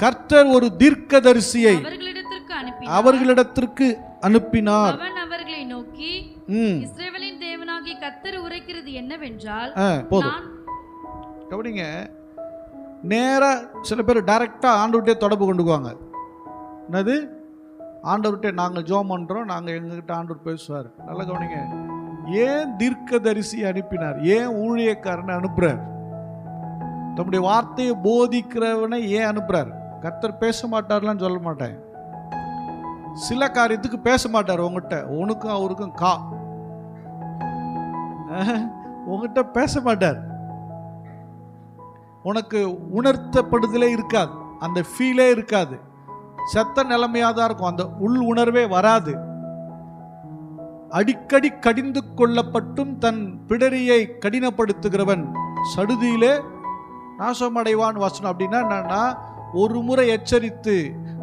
கர்த்தர் ஒரு தீர்க்கதரிசியை அவர்களிடத்திற்கு அனுப்பினார். அவன் அவர்களை நோக்கி, இஸ்ரவேலின் தேவனாகிய கர்த்தர் உரைக்கிறது என்னவென்றால், கவனிங்க, நேரா சில பேர் டைரக்டா ஆண்டவர்கிட்ட தொடர்பு கொண்டுக்குவாங்க. என்னது, ஆண்டவர்கிட்ட நாங்கள் ஜெபம் பண்றோம், நாங்கள் எங்ககிட்ட ஆண்டவர் பேசுவார். நல்லா கவனிங்க, ஏன் தீர்க்கதரிசி அனுப்பினார்? ஏன் ஊழியக்காரனை அனுப்புறார்? தம்முடைய வார்த்தையை போதிக்கிறவனை ஏன் அனுப்புறார்? கர்த்தர் பேச மாட்டார்லாம் சொல்ல மாட்டேன். சில காரியத்துக்கு பேச மாட்டார். உங்ககிட்ட உனக்கும் அவருக்கும் உங்ககிட்ட பேச மாட்டார். உனக்கு உணர்த்தப்படுதலே இருக்காது, அந்த ஃபீலே இருக்காது, செத்த நிலைமையாக தான் இருக்கும், அந்த உள் உணர்வே வராது. அடிக்கடி கடிந்து கொள்ளப்பட்டும் தன் பிடரியை கடினப்படுத்துகிறவன் சடுதியிலே நாசமடைவான் வசனம். அப்படின்னா என்னன்னா, ஒரு முறை எச்சரித்து,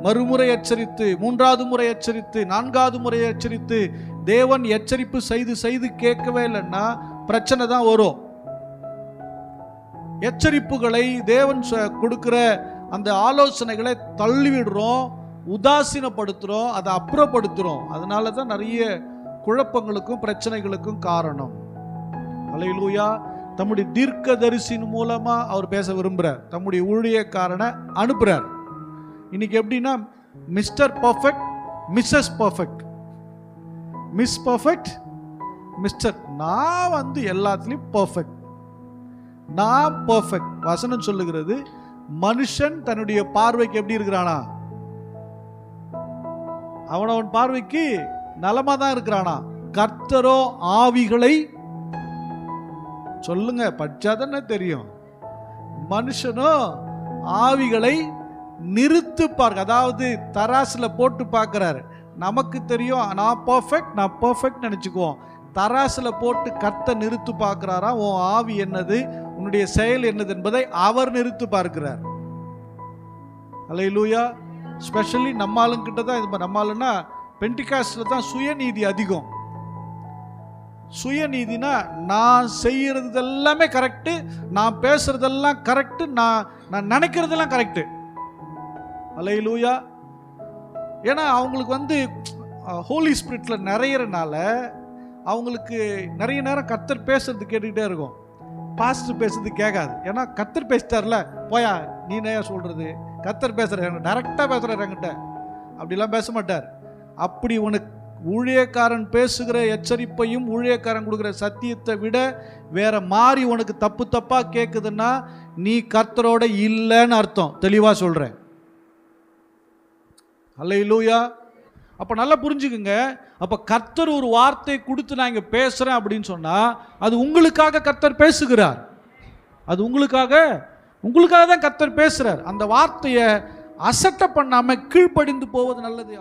மறுமுறை எச்சரித்து, மூன்றாவது முறை எச்சரித்து, நான்காவது முறை எச்சரித்து, தேவன் எச்சரிப்பு செய்து செய்து கேட்கவே இல்லைன்னா பிரச்சனை தான் வரும். எச்சரிப்புகளை தேவன் கொடுக்கிற அந்த ஆலோசனைகளை தள்ளிவிடுறோம், உதாசீனப்படுத்துறோம், அதை அப்புறப்படுத்துறோம். அதனால தான் நிறைய குழப்பங்களுக்கும் பிரச்சனைகளுக்கும் காரணம். அல்லேலூயா. தம்முடைய தீர்க்கதரிசியின் மூலமா அவர் பேச விரும்புறார், தம்முடைய ஊழியக்காரனை அனுப்புறார். இன்னைக்கு எப்படின்னா, mister perfect, missus perfect, miss perfect, mister. நான் எல்லாத்துலயும் பர்ஃபெக்ட், நான் பர்ஃபெக்ட். வசனம் சொல்லுகிறது, மனுஷன் தன்னுடைய பார்வைக்கு எப்படி இருக்கிறானா? அவன் பார்வைக்கு நலமா தான் இருக்கிறானா? கர்த்தரோ ஆவிகளை, சொல்லுங்க, படிச்சாதானே தெரியும். மனுஷனோ ஆவிகளை நிறுத்து பார்க்க, அதாவது தராசுல போட்டு பார்க்கிறாரு. நமக்கு தெரியும் நான் பர்ஃபெக்ட், நான் பர்ஃபெக்ட் நினைச்சுக்குவோம். தராசுல போட்டு கர்த்தர் நிறுத்து பார்க்கிறாரா? உன் ஆவி என்னது, உன்னுடைய செயல் என்னது என்பதை அவர் நிறுத்து பார்க்கிறார். அல்லேலூயா. ஸ்பெஷலி நம்ம ஆளுங்கிட்ட தான் இது. நம்ம ஆளுன்னா பெண்டிகாஸ்ட்ல தான் சுயநீதி அதிகம். சுயநீதினா, நான் செய்யறது எல்லாமே கரெக்டு, நான் பேசுறதெல்லாம் கரெக்டு, நான் நினைக்கிறதெல்லாம் கரெக்டு. அல்லேலூயா. ஏன்னா அவங்களுக்கு ஹோலி ஸ்பிரிட்ல நிறையறனால அவங்களுக்கு நிறைய நேரம் கர்த்தர் பேசுறது கேட்டுக்கிட்டே இருக்கும், பாஸ்டர் பேசுறது கேட்காது. ஏன்னா கர்த்தர் பேசிட்டார்ல, போயா நீ நையா சொல்றது, கர்த்தர் பேசுற, டைரக்டா பேசுறாரு என்கிட்ட, அப்படிலாம் பேச மாட்டார். அப்படி உனக்கு ஊழியக்காரன் பேசுகிற எச்சரிப்பையும் ஊழியக்காரன் கொடுக்குற சத்தியத்தை விட வேற மாதிரி உனக்கு தப்பு தப்பா கேட்குதுன்னா நீ கர்த்தரோட இல்லைன்னு அர்த்தம். தெளிவா சொல்றேன். அல்லேலூயா. அப்ப நல்லா புரிஞ்சுக்குங்க. அப்ப கர்த்தர் ஒரு வார்த்தை கொடுத்து நான் இங்க பேசுறேன் அப்படின்னு சொன்னா அது உங்களுக்காக கர்த்தர் பேசுகிறார். அது உங்களுக்காக தான் கர்த்தர் பேசுறார். அந்த வார்த்தையை அசட்டை பண்ணாம கீழ்ப்படிந்து போவது நல்லது.